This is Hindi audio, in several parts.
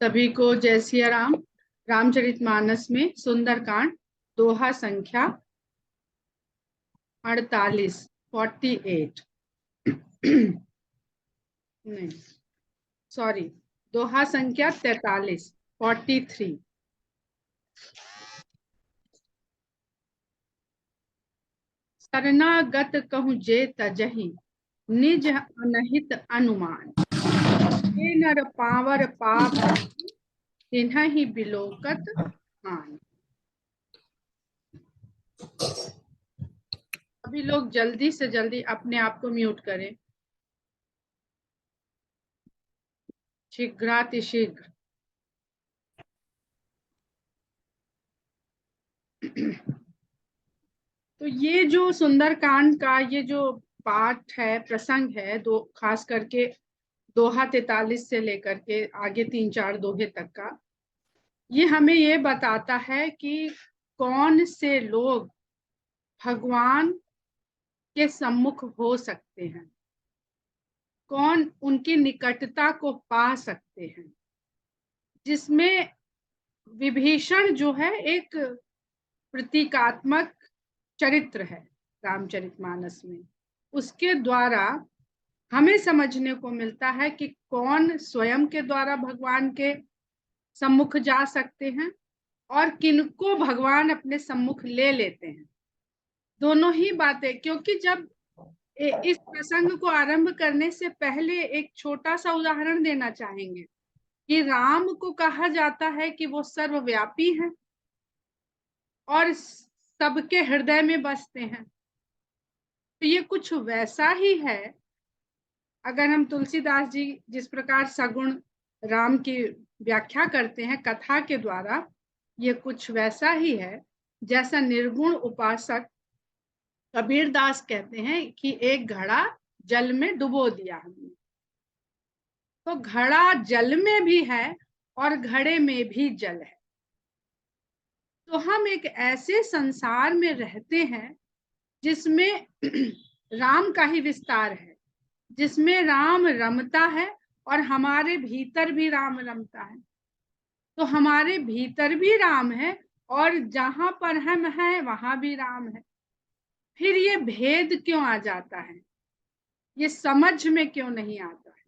सभी को जय सिया राम। रामचरितमानस में सुंदरकांड दोहा संख्या 48 48 नहीं, सॉरी, दोहा संख्या 43 43। शरणागत कहूँ जे तजहि निज अनहित अनुमान। हे नर पावर पाप तिन्हि बिलोकत मान। अभी लोग जल्दी से जल्दी अपने आप को म्यूट करें, शीघ्रातिशीघ्र। तो ये जो सुंदरकांड का ये जो पाठ है, प्रसंग है, दो खास करके दोहा 43 से लेकर के आगे 3-4 दोहे तक का, ये हमें ये बताता है कि कौन से लोग भगवान के सम्मुख हो सकते हैं, कौन उनकी निकटता को पा सकते हैं। जिसमें विभीषण जो है एक प्रतीकात्मक चरित्र है रामचरितमानस में। उसके द्वारा हमें समझने को मिलता है कि कौन स्वयं के द्वारा भगवान के सम्मुख जा सकते हैं और किनको भगवान अपने सम्मुख ले लेते हैं। दोनों ही बातें, क्योंकि जब इस प्रसंग को आरंभ करने से पहले एक छोटा सा उदाहरण देना चाहेंगे कि राम को कहा जाता है कि वो सर्वव्यापी हैं और सबके हृदय में बसते हैं। तो ये कुछ वैसा ही है। अगर हम तुलसीदास जी जिस प्रकार सगुण राम की व्याख्या करते हैं कथा के द्वारा, ये कुछ वैसा ही है जैसा निर्गुण उपासक कबीर दास कहते हैं कि एक घड़ा जल में डुबो दिया हमने। तो घड़ा जल में भी है और घड़े में भी जल है। तो हम एक ऐसे संसार में रहते हैं जिसमें राम का ही विस्तार है, जिसमें राम रमता है और हमारे भीतर भी राम रमता है। तो हमारे भीतर भी राम है और जहां पर हम हैं वहां भी राम है। फिर ये भेद क्यों आ जाता है, ये समझ में क्यों नहीं आता है?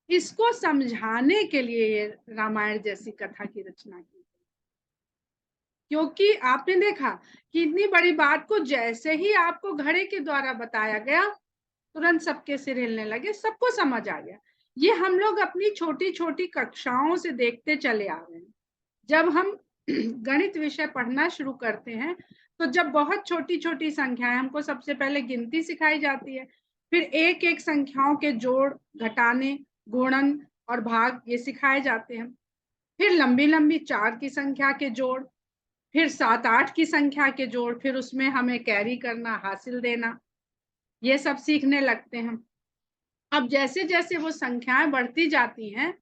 इसको समझाने के लिए ये रामायण जैसी कथा की रचना की। क्योंकि आपने देखा कि इतनी बड़ी बात को जैसे ही आपको घड़े के द्वारा बताया गया, तुरंत सबके सिर हिलने लगे, सबको समझ आ गया। ये हम लोग अपनी छोटी छोटी कक्षाओं से देखते चले आ रहे हैं। जब हम गणित विषय पढ़ना शुरू करते हैं तो जब बहुत छोटी छोटी संख्याएं, हमको सबसे पहले गिनती सिखाई जाती है, फिर एक एक संख्याओं के जोड़, घटाने, गुणन और भाग ये सिखाए जाते हैं। फिर लंबी लंबी 4 की संख्या के जोड़, फिर 7-8 की संख्या के जोड़, फिर उसमें हमें कैरी करना, हासिल देना, ये सब सीखने लगते हैं। अब जैसे जैसे वो संख्याएं बढ़ती जाती हैं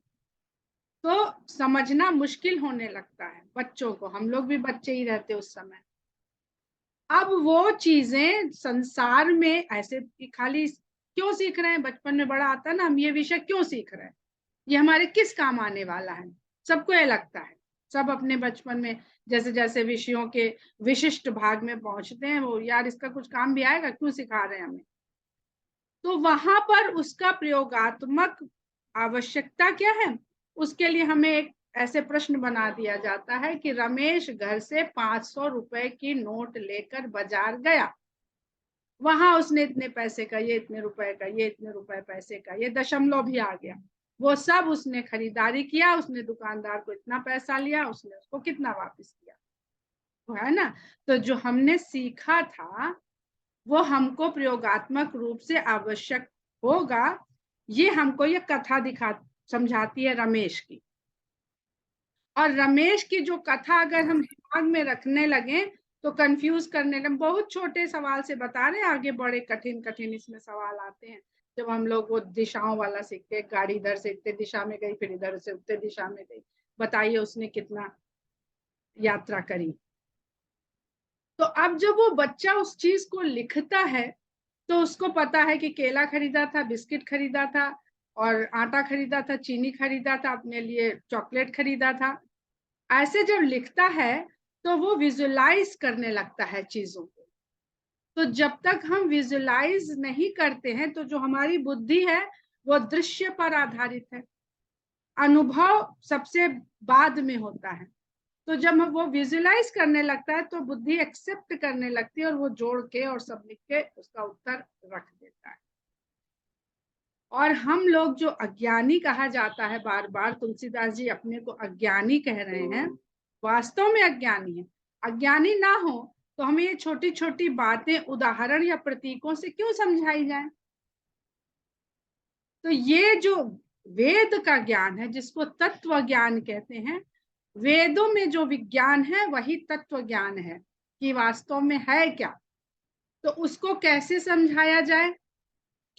तो समझना मुश्किल होने लगता है बच्चों को। हम लोग भी बच्चे ही रहते उस समय। अब वो चीजें संसार में ऐसे खाली क्यों सीख रहे हैं? बचपन में बड़ा आता है ना, हम ये विषय क्यों सीख रहे हैं, ये हमारे किस काम आने वाला है, सबको ये लगता है। सब अपने बचपन में जैसे जैसे विषयों के विशिष्ट भाग में पहुंचते हैं, वो यार इसका कुछ काम भी आएगा, क्यों सिखा रहे हैं हमें। तो वहां पर उसका प्रयोगात्मक आवश्यकता क्या है, उसके लिए हमें एक ऐसे प्रश्न बना दिया जाता है कि रमेश घर से 500 रुपए की नोट लेकर बाजार गया। वहां उसने इतने पैसे का, ये इतने रुपए का, ये इतने रुपए पैसे का, ये दशमलव भी आ गया, वो सब उसने खरीदारी किया, उसने दुकानदार को इतना पैसा लिया, उसने उसको कितना वापस किया, वो है ना। तो जो हमने सीखा था वो हमको प्रयोगात्मक रूप से आवश्यक होगा, ये हमको ये कथा समझाती है रमेश की। और रमेश की जो कथा अगर हम दिमाग में रखने लगे तो कंफ्यूज करने लगे। बहुत छोटे सवाल से बता रहे हैं, आगे बड़े कठिन कठिन इसमें सवाल आते हैं। जब हम लोग वो दिशाओं वाला सीखते, गाड़ी इधर से इतने दिशा में गई, फिर इधर से उतने दिशा में गई, बताइए उसने कितना यात्रा करी। तो अब जब वो बच्चा उस चीज को लिखता है तो उसको पता है कि केला खरीदा था, बिस्किट खरीदा था, और आटा खरीदा था, चीनी खरीदा था, अपने लिए चॉकलेट खरीदा था। ऐसे जब लिखता है तो वो विजुलाइज करने लगता है चीजों को। तो जब तक हम विजुलाइज नहीं करते हैं तो जो हमारी बुद्धि है वो दृश्य पर आधारित है, अनुभव सबसे बाद में होता है। तो जब वो विजुलाइज करने लगता है तो बुद्धि एक्सेप्ट करने लगती है और वो जोड़ के और सब लिख के उसका उत्तर रख देता है। और हम लोग जो अज्ञानी कहा जाता है, बार बार तुलसीदास जी अपने को अज्ञानी कह रहे हैं, वास्तव में अज्ञानी है। अज्ञानी ना हो तो हमें ये छोटी छोटी बातें उदाहरण या प्रतीकों से क्यों समझाई जाए। तो ये जो वेद का ज्ञान है, जिसको तत्व ज्ञान कहते हैं, वेदों में जो विज्ञान है वही तत्व ज्ञान है कि वास्तव में है क्या। तो उसको कैसे समझाया जाए,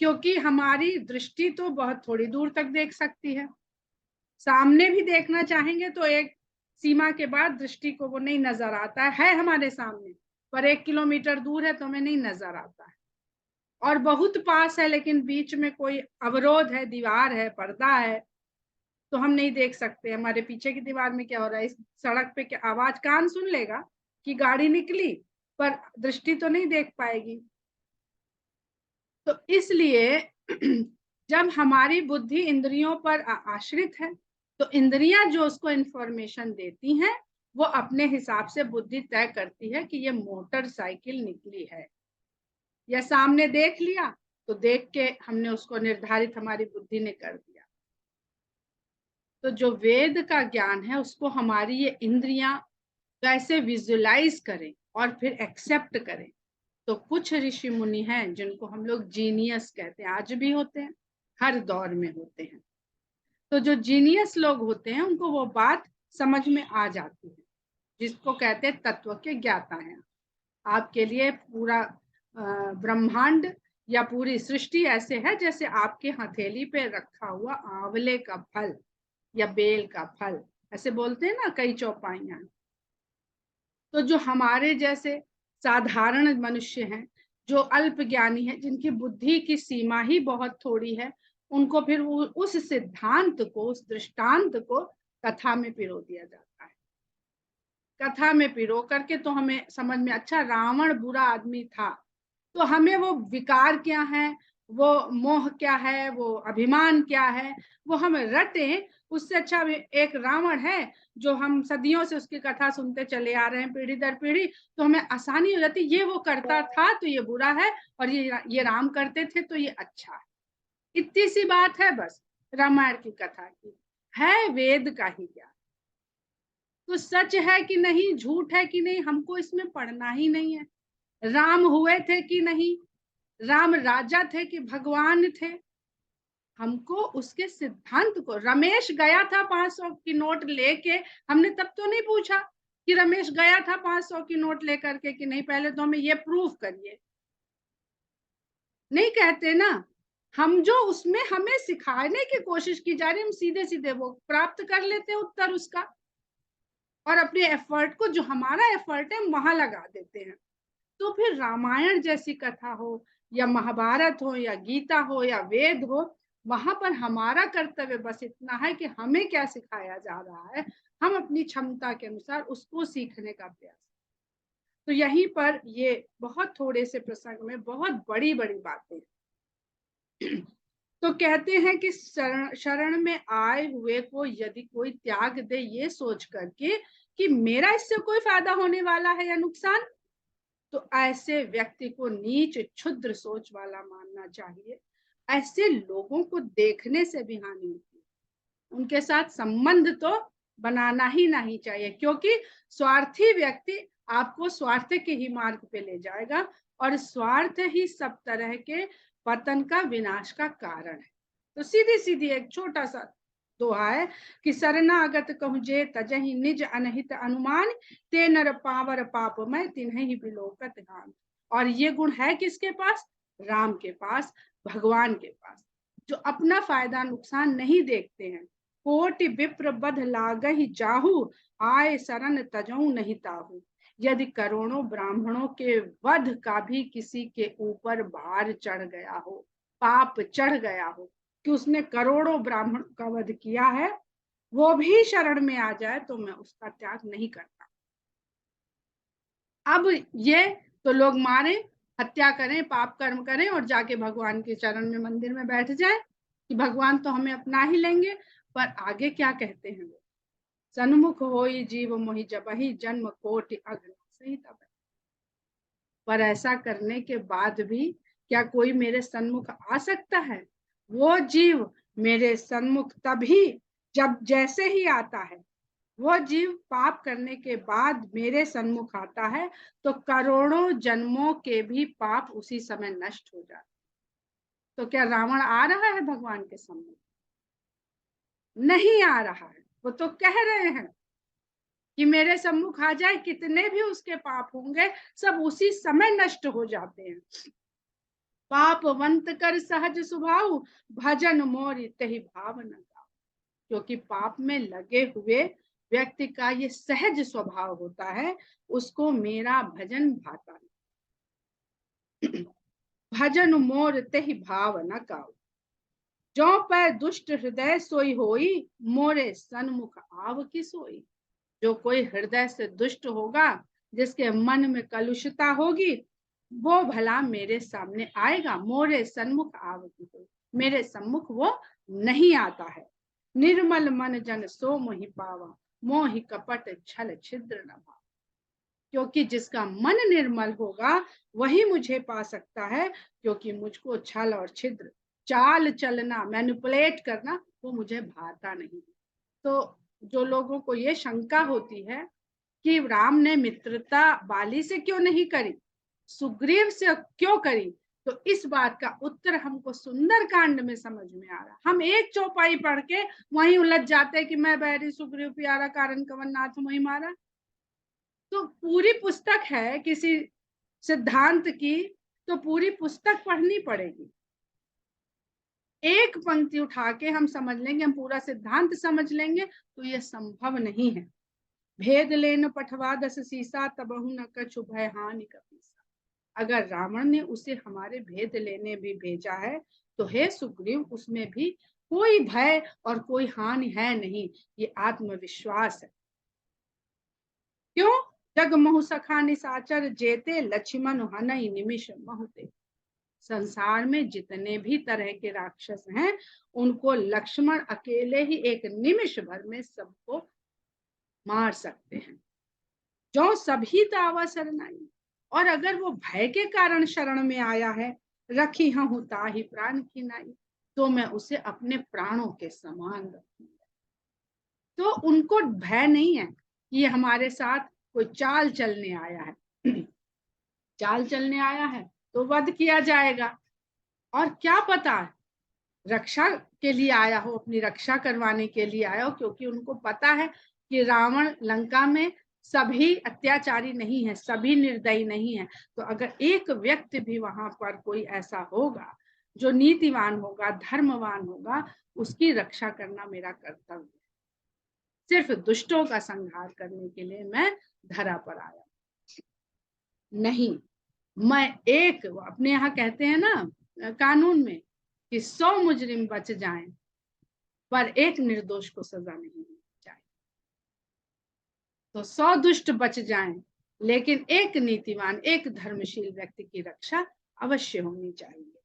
क्योंकि हमारी दृष्टि तो बहुत थोड़ी दूर तक देख सकती है, सामने भी देखना चाहेंगे तो एक सीमा के बाद दृष्टि को वो नहीं नजर आता है हमारे सामने, पर 1 किलोमीटर दूर है तो हमें नहीं नजर आता है। और बहुत पास है लेकिन बीच में कोई अवरोध है, दीवार है, पर्दा है, तो हम नहीं देख सकते हमारे पीछे की दीवार में क्या हो रहा है। इस सड़क पे क्या आवाज कान सुन लेगा कि गाड़ी निकली, पर दृष्टि तो नहीं देख पाएगी। तो इसलिए जब हमारी बुद्धि इंद्रियों पर आश्रित है तो इंद्रियां जो उसको इंफॉर्मेशन देती हैं वो अपने हिसाब से बुद्धि तय करती है कि ये मोटरसाइकिल निकली है, या सामने देख लिया तो देख के हमने उसको निर्धारित हमारी बुद्धि ने कर दिया। तो जो वेद का ज्ञान है उसको हमारी ये इंद्रियां कैसे विजुलाइज करें और फिर एक्सेप्ट करें। तो कुछ ऋषि मुनि हैं जिनको हम लोग जीनियस कहते हैं, आज भी होते हैं, हर दौर में होते हैं। तो जो जीनियस लोग होते हैं उनको वो बात समझ में आ जाती है, जिसको कहते हैं तत्व के ज्ञाता हैं। आपके लिए पूरा ब्रह्मांड या पूरी सृष्टि ऐसे है जैसे आपके हथेली पे रखा हुआ आंवले का फल या बेल का फल, ऐसे बोलते हैं ना कई चौपाइयां। तो जो हमारे जैसे साधारण मनुष्य हैं, जो अल्प ज्ञानी हैं, जिनकी बुद्धि की सीमा ही बहुत थोड़ी है, उनको फिर उस सिद्धांत को, उस दृष्टांत को कथा में पिरो दिया जाता है। कथा में पिरो करके तो हमें समझ में, अच्छा रावण बुरा आदमी था तो हमें वो विकार क्या है, वो मोह क्या है, वो अभिमान क्या है, वो हम रटे। उससे अच्छा एक रावण है जो हम सदियों से उसकी कथा सुनते चले आ रहे हैं पीढ़ी दर पीढ़ी, तो हमें आसानी हो जाती, ये वो करता था तो ये बुरा है, और ये राम करते थे तो ये अच्छा है। इतनी सी बात है बस रामायण की कथा की, है वेद का ही ज्ञान। तो सच है कि नहीं, झूठ है कि नहीं, हमको इसमें पढ़ना ही नहीं है। राम हुए थे कि नहीं, राम राजा थे कि भगवान थे, हमको उसके सिद्धांत को। रमेश गया था 500 की नोट लेके, हमने तब तो नहीं पूछा कि रमेश गया था 500 की नोट लेकर के कि नहीं, पहले तो हमें ये प्रूफ करिए, नहीं कहते ना। हम जो उसमें हमें सिखाने की कोशिश की जा रही, हम सीधे सीधे वो प्राप्त कर लेते उत्तर उसका, और अपने एफर्ट को, जो हमारा एफर्ट है, वहां लगा देते हैं। तो फिर रामायण जैसी कथा हो या महाभारत हो या गीता हो या वेद हो, वहां पर हमारा कर्तव्य बस इतना है कि हमें क्या सिखाया जा रहा है, हम अपनी क्षमता के अनुसार उसको सीखने का प्रयास। तो यहीं पर ये बहुत थोड़े से प्रसंग में बहुत बड़ी बड़ी बातें। तो कहते हैं कि शरण में आए हुए को यदि कोई त्याग दे ये सोच करके कि मेरा इससे कोई फायदा होने वाला है या नुकसान, तो ऐसे व्यक्ति को नीच क्षुद्र सोच वाला मानना चाहिए। ऐसे लोगों को देखने से भी हानि होती है, उनके साथ संबंध तो बनाना ही नहीं चाहिए, क्योंकि स्वार्थी व्यक्ति आपको स्वार्थ के ही मार्ग पे ले जाएगा, और स्वार्थ ही सब तरह के पतन का, विनाश का कारण है। तो सीधी सीधी एक छोटा सा दोहा है कि शरणागत कहूं जे तजहि निज अनहित अनुमान, ते नर पावर पाप में तिन्हि बिलोकत गान। और ये गुण है किसके पास, राम के पास, भगवान के पास, जो अपना फायदा नुकसान नहीं देखते हैं। कोटि विप्र बध लागहि जाहु, आय शरण तजऊ नहीं ताहू। यदि करोड़ों ब्राह्मणों के वध का भी किसी के ऊपर भार चढ़ गया हो, पाप चढ़ गया हो, कि उसने करोड़ों ब्राह्मण का वध किया है, वो भी शरण में आ जाए तो मैं उसका त्याग नहीं करता। अब ये तो लोग मारे, हत्या करें, पाप कर्म करें और जाके भगवान के चरण में मंदिर में बैठ जाए कि भगवान तो हमें अपना ही लेंगे। पर आगे क्या कहते हैं वो, सन्मुख होई जीव मोहि जबहि जन्म कोटि अघ्न सही तब। पर ऐसा करने के बाद भी क्या कोई मेरे सन्मुख आ सकता है? वो जीव मेरे सन्मुख तभी जब जैसे ही आता है, वो जीव पाप करने के बाद मेरे सन्मुख आता है तो करोड़ों जन्मों के भी पाप उसी समय नष्ट हो जाते। तो क्या रावण आ रहा है भगवान के सम्मुख? नहीं आ रहा है। वो तो कह रहे हैं कि मेरे सम्मुख आ जाए, कितने भी उसके पाप होंगे सब उसी समय नष्ट हो जाते हैं। पापवंत कर सहज स्वभाव भजन मोर तहि भाव न गाओ। क्योंकि पाप में लगे हुए व्यक्ति का ये सहज स्वभाव होता है, उसको मेरा भजन भाता नहीं। भजन मोर तहि भाव न गाओ, जो पै दुष्ट हृदय सोई होई मोरे सन्मुख आव की सोई। जो कोई हृदय से दुष्ट होगा, जिसके मन में कलुषता होगी, वो भला मेरे सामने आएगा। मोरे सन्मुख आवती हो, मेरे सम्मुख वो नहीं आता है। निर्मल मन जन सो मोहि पावा, मोहि कपट छल छिद्र न भावा। क्योंकि जिसका मन निर्मल होगा वही मुझे पा सकता है, क्योंकि मुझको छल और छिद्र, चाल चलना, मैनिपुलेट करना, वो मुझे भाता नहीं। तो जो लोगों को ये शंका होती है कि राम ने मित्रता बाली से क्यों नहीं करी, सुग्रीव से क्यों करी, तो इस बात का उत्तर हमको सुंदर कांड में समझ में आ रहा। हम एक चौपाई पढ़ के वहीं उलझ जाते हैं कि मैं बैरी सुग्रीव प्यारा कारण कवन नाथ वही मारा। तो पूरी पुस्तक है किसी सिद्धांत की, तो पूरी पुस्तक पढ़नी पड़ेगी। एक पंक्ति उठा के हम समझ लेंगे, हम पूरा सिद्धांत समझ लेंगे, तो ये संभव नहीं है। भेद लेन पठवा दस सीसा तबहु न कछु भय हानि कपीसा। अगर रावण ने उसे हमारे भेद लेने भी भेजा है तो हे सुग्रीव, उसमें भी कोई भय और कोई हानि है नहीं, ये आत्मविश्वास है। क्यों? जग महु सखा निसाचर जेते लक्ष्मण हनई निमिष महुते। संसार में जितने भी तरह के राक्षस हैं, उनको लक्ष्मण अकेले ही एक निमिष भर में सबको मार सकते हैं। जो सभी दावा शरणाई, और अगर वो भय के कारण शरण में आया है, रखी हूं ताहि प्राण की नाई, तो मैं उसे अपने प्राणों के समान रखूंगा। तो उनको भय नहीं है कि ये हमारे साथ कोई चाल चलने आया है। चाल चलने आया है तो वध किया जाएगा, और क्या पता रक्षा के लिए आया हो, अपनी रक्षा करवाने के लिए आया हो, क्योंकि उनको पता है कि रावण लंका में सभी अत्याचारी नहीं है, सभी निर्दयी नहीं है। तो अगर एक व्यक्ति भी वहां पर कोई ऐसा होगा जो नीतिवान होगा, धर्मवान होगा, उसकी रक्षा करना मेरा कर्तव्य है। सिर्फ दुष्टों का संहार करने के लिए मैं धरा पर आया नहीं। मैं एक, अपने यहाँ कहते हैं ना कानून में कि 100 मुजरिम बच जाएं पर एक निर्दोष को सजा नहीं मिलनी चाहिए। तो 100 दुष्ट बच जाएं, लेकिन एक नीतिवान, एक धर्मशील व्यक्ति की रक्षा अवश्य होनी चाहिए।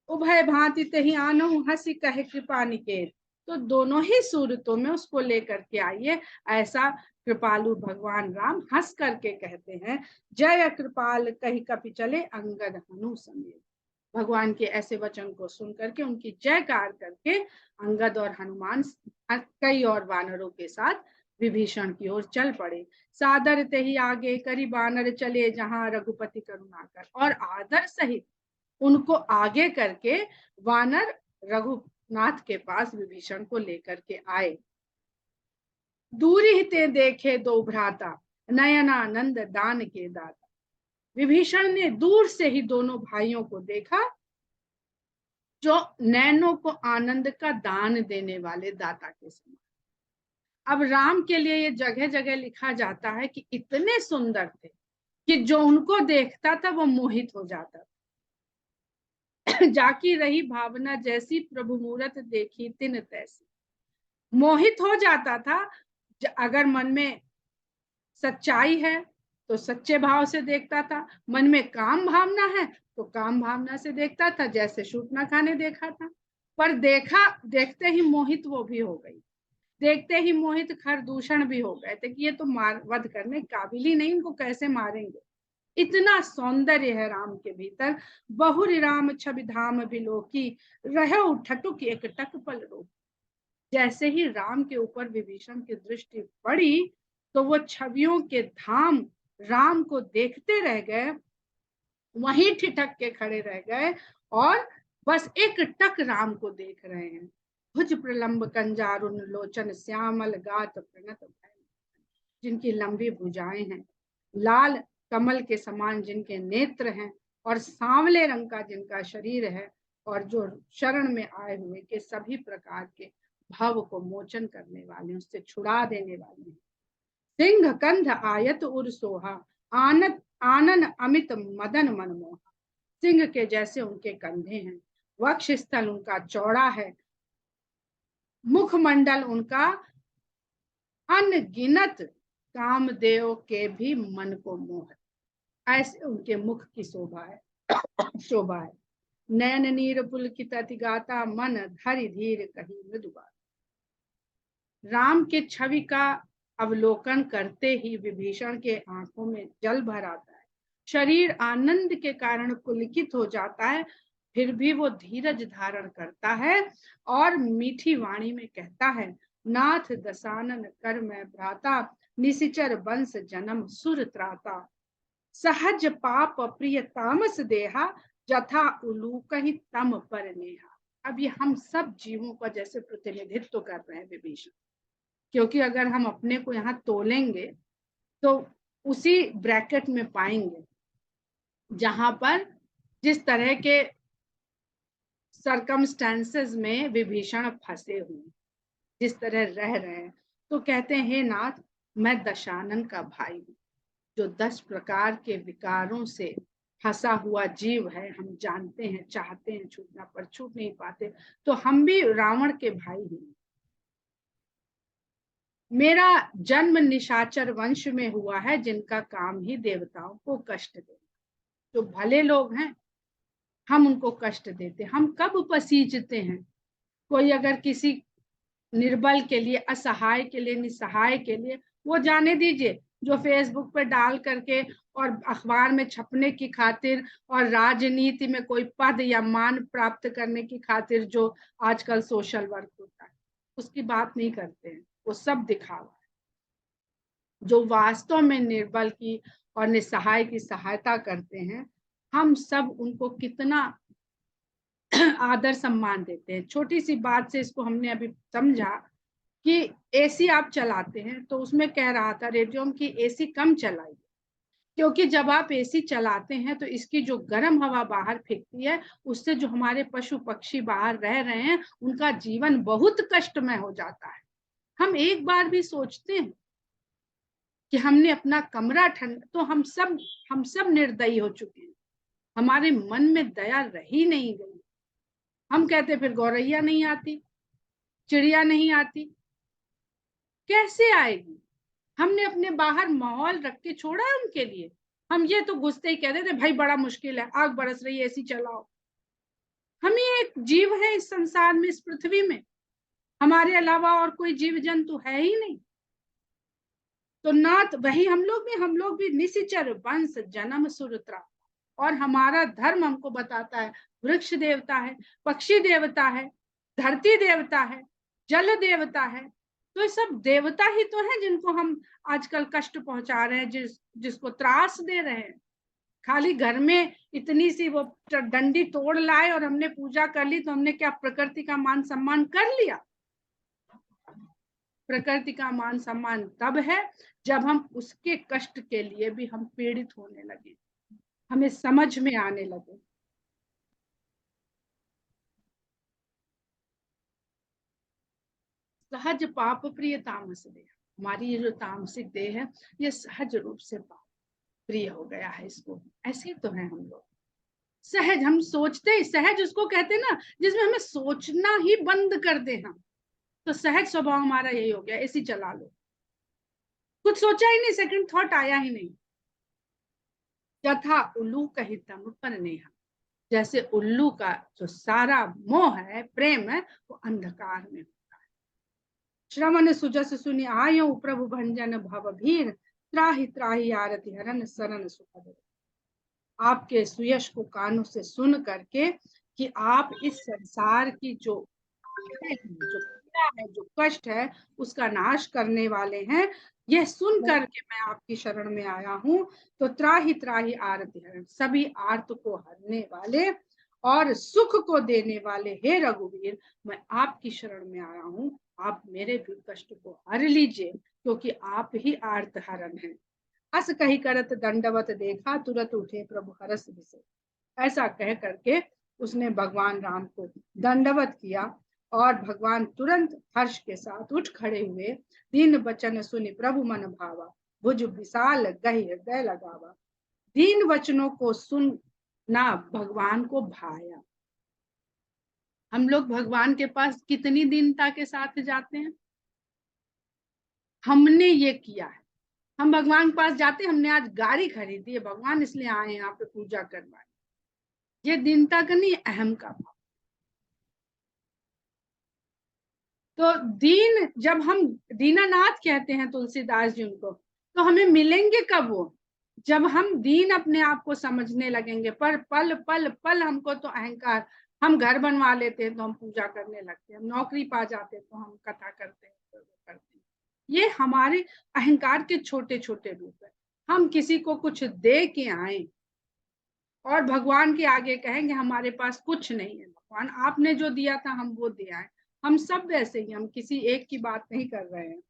उभय भांति तही आनो हंसी कहे कृपा निकेत। तो दोनों ही सूरतों में उसको लेकर के आइए, ऐसा कृपालु भगवान राम हंस करके कहते हैं। जय कृपाल कही कपि चले अंगद हनु समेत। भगवान के ऐसे वचन को सुन करके, उनकी जयकार करके अंगद और हनुमान कई और वानरों के साथ विभीषण की ओर चल पड़े। सादर ते ही आगे करी बानर चले जहां रघुपति करुणाकर। और आदर सहित उनको आगे करके वानर रघुनाथ के पास विभीषण को लेकर के आए। दूरी हिते देखे दो भ्राता नयनानंद दान के दाता। विभीषण ने दूर से ही दोनों भाइयों को देखा, जो नैनों को आनंद का दान देने वाले दाता के समान। अब राम के लिए ये जगह जगह लिखा जाता है कि इतने सुंदर थे कि जो उनको देखता था वो मोहित हो जाता था। जाकी रही भावना जैसी, प्रभु मूरत देखी तिन तैसी। मोहित हो जाता था। अगर मन में सच्चाई है तो सच्चे भाव से देखता था, मन में काम भावना है तो काम भावना से देखता था, जैसे शूर्पणखा ने देखा था। पर देखते ही मोहित वो भी हो गई, देखते ही मोहित खरदूषण भी हो गए थे कि ये तो मार वध करने काबिल ही नहीं, इनको कैसे मारेंगे। इतना सौंदर्य है राम के भीतर। बहुरी राम छवि धाम बिलोकी, रहे ठटुक एक टक पल रोकी। जैसे ही राम के ऊपर विभीषण की दृष्टि पड़ी तो वो छवियों के धाम राम को देखते रह गए, वहीं ठिठक के खड़े रह गए और बस एक टक राम को देख रहे हैं। भुज प्रलंब कंजारुन लोचन श्यामल गात प्रणत भय, जिनकी लंबी भुजाएं हैं, लाल कमल के समान जिनके नेत्र हैं, और सांवले रंग का जिनका शरीर है, और जो शरण में आए हुए के सभी प्रकार के भव को मोचन करने वाले, उससे छुड़ा देने वाले हैं। सिंह कंध आयत उर सोहा, आनत आनन अमित मदन मनमोहा। सिंह के जैसे उनके कंधे हैं, वक्ष स्थल उनका चौड़ा है, मुखमंडल उनका अनगिनत कामदेव के भी मन को मोह, ऐसे उनके मुख की शोभा है। नयन नीर पुलकित अति गाता, मन धरि धीर कही मृदु बात। राम के छवि का अवलोकन करते ही विभीषण के आंखों में जल भर आता है, शरीर आनंद के कारण पुलकित हो जाता है, फिर भी वो धीरज धारण करता है और मीठी वाणी में कहता है, नाथ दसानन कर मैं भ्राता, निशिचर वंश जन्म सुर त्राता। सहज पाप प्रिय तामस देहा, जथा उलूक ही तम पर नेहा। अब ये हम सब जीवों का जैसे प्रतिनिधित्व कर रहे हैं विभीषण, क्योंकि अगर हम अपने को यहाँ तोलेंगे तो उसी ब्रैकेट में पाएंगे जहां पर जिस तरह के सरकमस्टेंसेस में विभीषण फंसे हुए, जिस तरह रह रहे हैं। तो कहते हैं, हे नाथ, मैं दशानन का भाई हूँ, जो 10 प्रकार के विकारों से फंसा हुआ जीव है। हम जानते हैं, चाहते हैं छूटना पर छूट नहीं पाते, तो हम भी रावण के भाई हैं। मेरा जन्म निशाचर वंश में हुआ है, जिनका काम ही देवताओं को कष्ट देना। जो भले लोग हैं हम उनको कष्ट देते, हम कब पसीजते हैं। कोई अगर किसी निर्बल के लिए, असहाय के लिए, निसहाय के लिए, वो जाने दीजिए जो फेसबुक पे डाल करके और अखबार में छपने की खातिर और राजनीति में कोई पद या मान प्राप्त करने की खातिर जो आजकल सोशल वर्क होता है, उसकी बात नहीं करते हैं, वो सब दिखावा। जो वास्तव में निर्बल की और निसहाय की सहायता करते हैं, हम सब उनको कितना आदर सम्मान देते हैं। छोटी सी बात से इसको हमने अभी समझा कि एसी आप चलाते हैं तो उसमें कह रहा था रेडियो की एसी कम चलाइए, क्योंकि जब आप एसी चलाते हैं तो इसकी जो गर्म हवा बाहर फेंकती है, उससे जो हमारे पशु पक्षी बाहर रह रहे हैं उनका जीवन बहुत कष्टमय हो जाता है। हम एक बार भी सोचते हैं कि हमने अपना कमरा ठंडा, तो हम सब निर्दयी हो चुके हैं, हमारे मन में दया रही नहीं गई। हम कहते फिर गौरैया नहीं आती, चिड़िया नहीं आती, कैसे आएगी। हमने अपने बाहर माहौल रख के छोड़ा है उनके लिए। हम ये तो घुसते ही कहते थे भाई बड़ा मुश्किल है, आग बरस रही है, एसी चलाओ। हम ही एक जीव है इस संसार में, इस पृथ्वी में, हमारे अलावा और कोई जीव जंतु है ही नहीं। तो नाथ वही हम लोग भी निशिचर वंश जन्म सुरत्रा, और हमारा धर्म हमको बताता है वृक्ष देवता है, पक्षी देवता है, धरती देवता है, जल देवता है। तो ये सब देवता ही तो है जिनको हम आजकल कष्ट पहुंचा रहे हैं, जिसको त्रास दे रहे हैं। खाली घर में इतनी सी वो डंडी तोड़ लाए और हमने पूजा कर ली, तो हमने क्या प्रकृति का मान सम्मान कर लिया? प्रकृति का मान सम्मान तब है जब हम उसके कष्ट के लिए भी हम पीड़ित होने लगे, हमें समझ में आने लगे। सहज पाप प्रिय तामस देह, हमारी ये जो तामसिक देह है ये सहज रूप से पाप प्रिय हो गया है इसको। ऐसे तो है हम लोग, सहज, हम सोचते ही सहज उसको कहते हैं ना, जिसमें हमें सोचना ही बंद कर दे हम। तो सहज स्वभाव हमारा यही हो गया, ऐसी चला लो, कुछ सोचा ही नहीं, सेकंड थॉट आया ही नहीं। यथा उल्लू कहितम नेहा, जैसे उल्लू का जो सारा मोह है, प्रेम है, वो अंधकार में होता है। श्रवण सुजस सुनि आयो प्रभु भंजन भव भीर, त्राहि त्राहि आरति हरन सरन सुखद। आपके सुयश को कानों से सुन करके कि आप इस संसार की जो जो पीड़ा है, जो कष्ट है, उसका नाश करने वाले हैं, यह सुन करके मैं आपकी शरण में आया हूँ। तो त्राहि त्राहि आरति हरण, सभी आर्त को हरने वाले और सुख को देने वाले हे रघुवीर, मैं आपकी शरण में आया हूँ, आप मेरे भी कष्ट को हर लीजिए, क्योंकि आप ही आर्त हरण हैं। अस कही करत दंडवत देखा, तुरंत उठे प्रभु हरस विसे। ऐसा कह करके उसने भगवान राम को दंडवत किया और भगवान तुरंत हर्ष के साथ उठ खड़े हुए। दीन वचन सुनि प्रभु मन भावा, भुज विशाल गहि हृदय लगावा। दीन वचनों को सुनना भगवान को भाया। हम लोग भगवान के पास कितनी दीनता के साथ जाते हैं, हमने ये किया है। हम भगवान के पास जाते, हमने आज गाड़ी खरीदी है, भगवान इसलिए आए यहाँ पे पूजा करवाए, ये दीनता का नहीं, अहम का भाव। तो दीन, जब हम दीनानाथ कहते हैं तुलसीदास जी उनको, तो हमें मिलेंगे कब वो, जब हम दीन अपने आप को समझने लगेंगे। पर पल पल पल हमको तो अहंकार, हम घर बनवा लेते हैं तो हम पूजा करने लगते हैं, हम नौकरी पा जाते हैं तो हम कथा करते हैं, तो करते हैं। ये हमारे अहंकार के छोटे छोटे रूप है। हम किसी को कुछ दे के आए और भगवान के आगे कहेंगे हमारे पास कुछ नहीं है, भगवान आपने जो दिया था हम वो दे आए। हम सब वैसे ही, हम किसी एक की बात नहीं कर रहे हैं।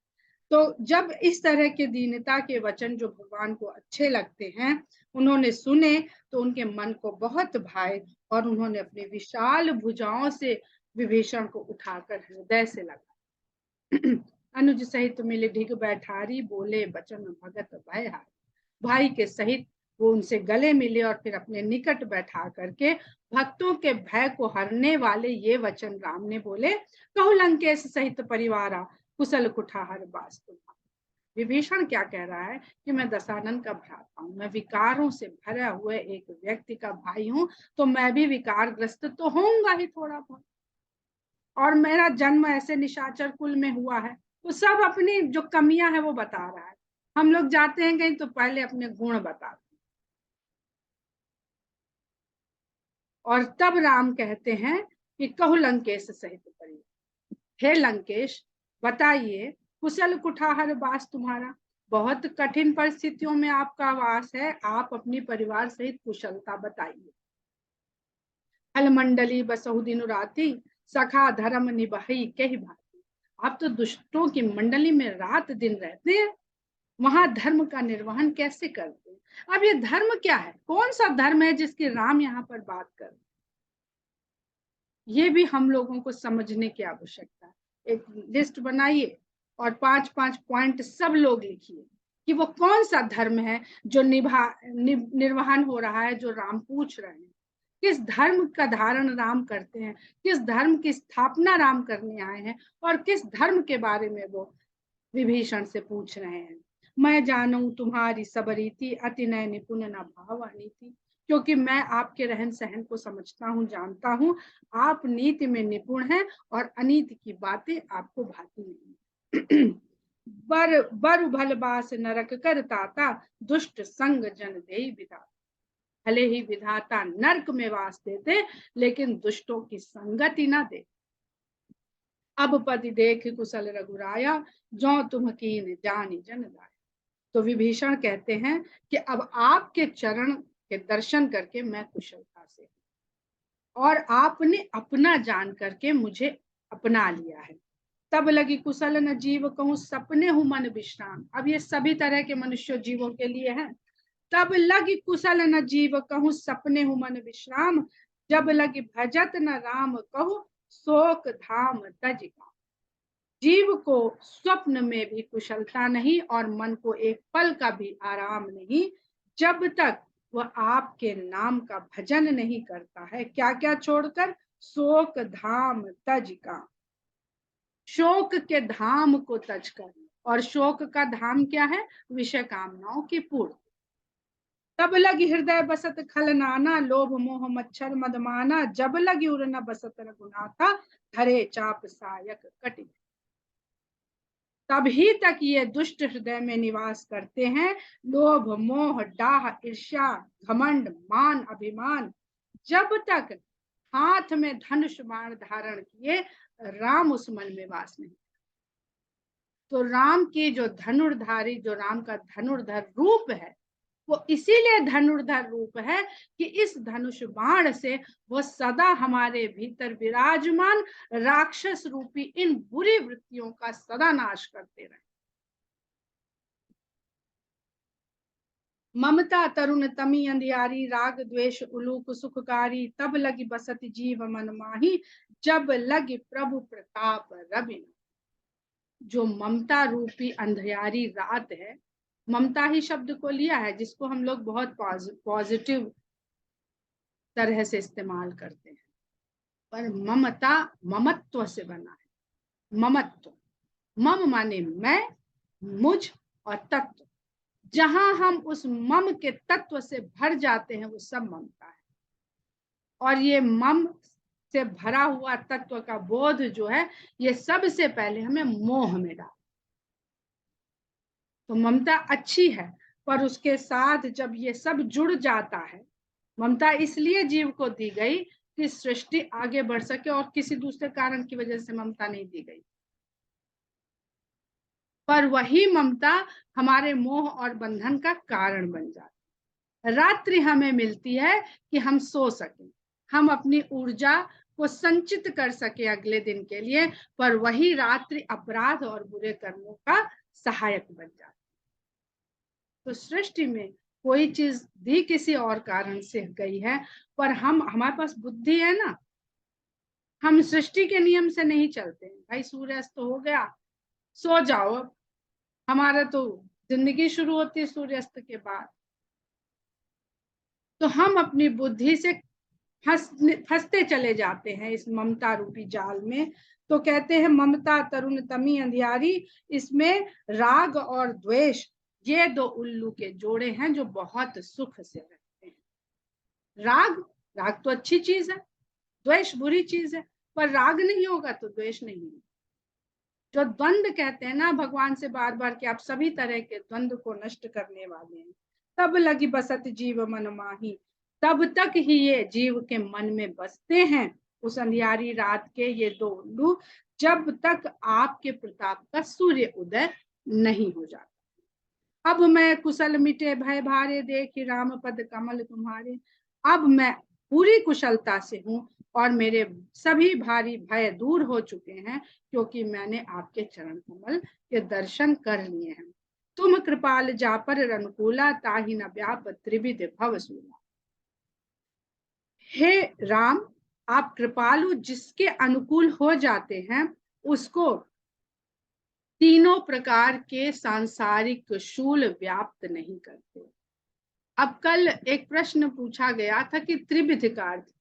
तो जब इस तरह के दीनता के वचन जो भगवान को अच्छे लगते हैं, उन्होंने सुने, तो उनके मन को बहुत भाए और उन्होंने अपनी विशाल भुजाओं से विभीषण को उठाकर हृदय से लगा। अनुज सहित मिले ढिग बैठारी, बोले बचन भगत भय हारी। भाई के सहित वो उनसे गले मिले और फिर अपने निकट बैठा करके भक्तों के भय को हरने वाले ये वचन राम ने बोले। कहु लंकेश सहित परिवारा, कुशल कुठार बास तुम्हारा। विभीषण क्या कह रहा है कि मैं दशानन का भ्राता हूँ, मैं विकारों से भरा हुए एक व्यक्ति का भाई हूँ, तो मैं भी विकारग्रस्त तो होऊंगा ही थोड़ा बहुत, और मेरा जन्म ऐसे निशाचर कुल में हुआ है। तो सब अपनी जो कमियां है वो बता रहा है। हम लोग जाते हैं कहीं तो पहले अपने गुण बताते हैं, और तब राम कहते हैं कि कहु लंकेश सहित परिवार, हे लंकेश बताइए, कुशल कुठार वास तुम्हारा, बहुत कठिन परिस्थितियों में आपका वास है, आप अपनी परिवार सहित कुशलता बताइए। हल मंडली बसहु दिन राति, सखा धर्म निभाई कही भांति। आप तो दुष्टों की मंडली में रात दिन रहते हैं, वहां धर्म का निर्वहन कैसे करते हैं। अब ये धर्म क्या है, कौन सा धर्म है जिसकी राम यहाँ पर बात कर, ये भी हम लोगों को समझने की आवश्यकता है। एक लिस्ट बनाइए और 5-5 पॉइंट सब लोग लिखिए कि वो कौन सा धर्म है जो निर्वहन हो रहा है, जो राम पूछ रहे हैं। किस धर्म का धारण राम करते हैं, किस धर्म की स्थापना राम करने आए हैं, और किस धर्म के बारे में वो विभीषण से पूछ रहे हैं। मैं जानूं तुम्हारी सब रीति, अति नय निपुण न भाव अनीति। क्योंकि मैं आपके रहन सहन को समझता हूँ, जानता हूँ, आप नीति में निपुण हैं और अनीति की बातें आपको भाती नहीं। बर बर भल बास नरक कर ताता, दुष्ट संग जन दे विधाता। भले ही विधाता नरक में वास देते, लेकिन दुष्टों की संगति ना दे। अब पति देख कुशल रघुराया, जो तुम कीन जानी जन दाया। तो विभीषण कहते हैं कि अब आपके चरण के दर्शन करके मैं कुशलता से, और आपने अपना जान करके मुझे अपना लिया है। तब लगी कुशल न जीव कहूँ, सपने हूँ मन विश्राम। अब ये सभी तरह के मनुष्य जीवों के लिए है। तब लगी कुशल न जीव कहूँ, सपने हूँ मन विश्राम। जब लगी भजत न राम कहूँ, शोक धाम तज गाँव। जीव को स्वप्न में भी कुशलता नहीं और मन को एक पल का भी आराम नहीं, जब तक वह आपके नाम का भजन नहीं करता है। क्या क्या छोड़कर? शोक धाम तज का, शोक के धाम को तज कर। और शोक का धाम क्या है? विषय कामनाओं की पूर्ति। तब लगी हृदय बसत खलनाना, लोभ मोह मच्छर मदमाना, जब लगी उर न बसत रघुनाथा, धरे चाप सायक कटि। तभी तक ये दुष्ट हृदय में निवास करते हैं। लोभ मोह डाह ईर्ष्या घमंड मान अभिमान, जब तक हाथ में धनुष बाण धारण किए राम उस मन में वास नहीं। तो राम की जो धनुर्धारी, जो राम का धनुर्धर रूप है, वो इसीलिए धनुर्धर रूप है कि इस धनुष बाण से वो सदा हमारे भीतर विराजमान राक्षस रूपी इन बुरी वृत्तियों का सदा नाश करते रहे। ममता तरुण तमी अंधियारी, राग द्वेष उलूक सुखकारी, तब लगी बसत जीव मन माही, जब लगी प्रभु प्रताप रवि। जो ममता रूपी अंधियारी रात है, ममता ही शब्द को लिया है, जिसको हम लोग बहुत पॉजिटिव तरह से इस्तेमाल करते हैं, पर ममता ममत्व से बना है। ममत्व, मम माने मैं, मुझ और तत्व। जहां हम उस मम के तत्व से भर जाते हैं वो सब ममता है। और ये मम से भरा हुआ तत्व का बोध जो है, ये सबसे पहले हमें मोह में डाल। तो ममता अच्छी है, पर उसके साथ जब ये सब जुड़ जाता है, ममता इसलिए जीव को दी गई कि सृष्टि आगे बढ़ सके, और किसी दूसरे कारण की वजह से ममता नहीं दी गई। पर वही ममता हमारे मोह और बंधन का कारण बन जाती है। रात्रि हमें मिलती है कि हम सो सकें, हम अपनी ऊर्जा को संचित कर सके अगले दिन के लिए, पर वही रात्रि अपराध और बुरे कर्मों का सहायक बन जाती है। तो सृष्टि में कोई चीज दी किसी और कारण से गई है, पर हमारे पास बुद्धि है ना, हम सृष्टि के नियम से नहीं चलते हैं। भाई सूर्यास्त तो हो गया, सो जाओ। अब हमारा तो जिंदगी शुरू होती है सूर्यास्त के बाद। तो हम अपनी बुद्धि से फंसते चले जाते हैं इस ममता रूपी जाल में। तो कहते हैं ममता तरुण तमी अंधियारी, इसमें राग और द्वेष ये दो उल्लू के जोड़े हैं जो बहुत सुख से रहते हैं। राग, राग तो अच्छी चीज है, द्वेष बुरी चीज है, पर राग नहीं होगा तो द्वेष नहीं होगा। जो द्वंद कहते हैं ना भगवान से बार बार कि आप सभी तरह के द्वंद को नष्ट करने वाले हैं। तब लगी बसत जीव मन माही, तब तक ही ये जीव के मन में बसते हैं उस अंधियारी रात के ये दो उल्लू, जब तक आपके प्रताप का सूर्य उदय नहीं हो जाता। अब मैं कुशल मिटे भय भारे, देखी राम पद कमल तुम्हारे। अब मैं पूरी कुशलता से हूँ और मेरे सभी भारी भय दूर हो चुके हैं, क्योंकि मैंने आपके चरण कमल के दर्शन कर लिए हैं। तुम कृपाल जा पर अनुकूला, ताहि न व्याप त्रिविध भवसूला। हे राम, आप कृपालु जिसके अनुकूल हो जाते हैं, उसको तीनों प्रकार के सांसारिक शूल व्याप्त नहीं करते। अब कल एक प्रश्न पूछा गया था कि त्रिविध का अर्थ,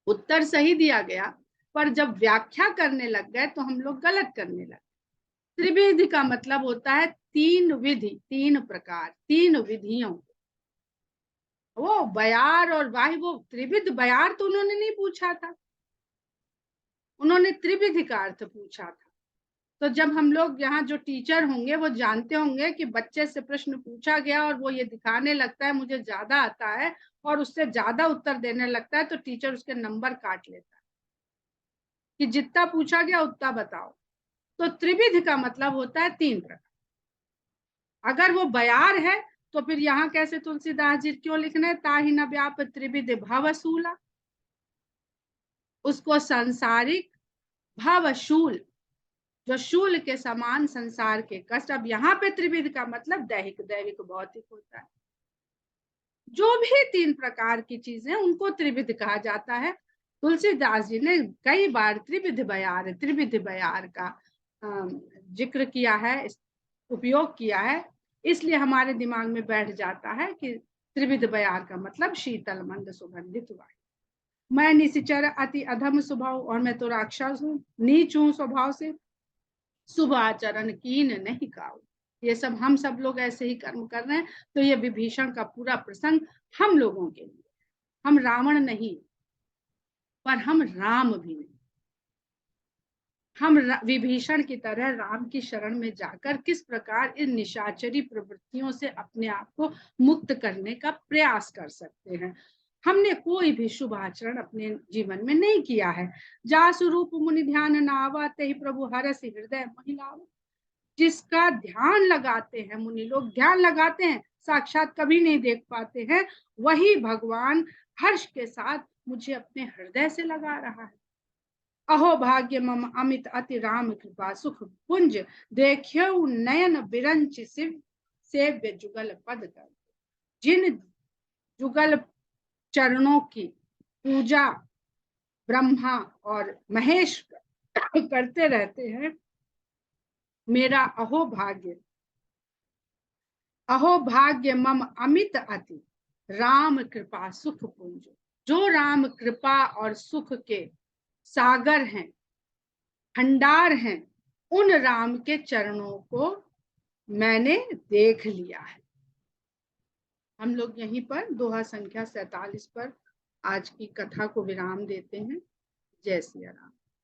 उत्तर सही दिया गया, पर जब व्याख्या करने लग गए तो हम लोग गलत करने लगे। त्रिविध का मतलब होता है तीन विधि, तीन प्रकार, तीन विधियों। वो बयार और वाही, वो त्रिविध बयार तो उन्होंने नहीं पूछा था, उन्होंने त्रिविध का अर्थ पूछा था। तो जब हम लोग यहाँ जो टीचर होंगे वो जानते होंगे कि बच्चे से प्रश्न पूछा गया और वो ये दिखाने लगता है मुझे ज्यादा आता है और उससे ज्यादा उत्तर देने लगता है, तो टीचर उसके नंबर काट लेता है कि जितना पूछा गया उतना बताओ। तो त्रिविध का मतलब होता है तीन प्रकार। अगर वो बयार है तो फिर यहाँ कैसे तुलसीदास जी क्यों लिखने ताहि न व्याप त्रिविध भवसूला, उसको सांसारिक भवशूल, जो शूल के समान संसार के कष्ट। अब यहाँ पे त्रिविध का मतलब दैहिक, दैविक भौतिक होता है। जो भी तीन प्रकार की चीजें उनको त्रिविध कहा जाता है। तुलसीदास जी ने कई बार त्रिविध बयार, त्रिविध बयार का जिक्र किया है, उपयोग किया है। इसलिए हमारे दिमाग में बैठ जाता है कि त्रिविध बयार का मतलब शीतल मंद सुगंधित वायु। मैं निशिचर अति अधम स्वभाव, और मैं तो राक्षस हूँ, नीच हूँ स्वभाव से, शुभ आचरण कीन नहीं काऊ। ये सब लोग ऐसे ही कर्म कर रहे हैं। तो ये विभीषण का पूरा प्रसंग हम लोगों के लिए, हम रावण नहीं, पर हम राम भी नहीं। हम विभीषण की तरह राम की शरण में जाकर किस प्रकार इन निशाचरी प्रवृत्तियों से अपने आप को मुक्त करने का प्रयास कर सकते हैं। हमने कोई भी शुभ आचरण अपने जीवन में नहीं किया है। जासु रूप मुनि ध्यान नावा, तेहि प्रभु हरस हृदय महिलावा। जिसका ध्यान लगाते हैं मुनि लोग, ध्यान लगाते हैं, साक्षात कभी नहीं देख पाते हैं, वही भगवान हर्ष के साथ मुझे अपने हृदय से लगा रहा है। अहो भाग्य मम अमित अति राम कृपा सुख पुंज, देखियो नयन बिरंच शिव सेव्य जुगल पद कर। जिन जुगल चरणों की पूजा ब्रह्मा और महेश करते रहते हैं, मेरा अहो भाग्य मम अमित अति राम कृपा सुख पुंज। जो राम कृपा और सुख के सागर हैं, भंडार हैं, उन राम के चरणों को मैंने देख लिया है। हम लोग यहीं पर दोहा संख्या 47 पर आज की कथा को विराम देते हैं। जय सिया राम।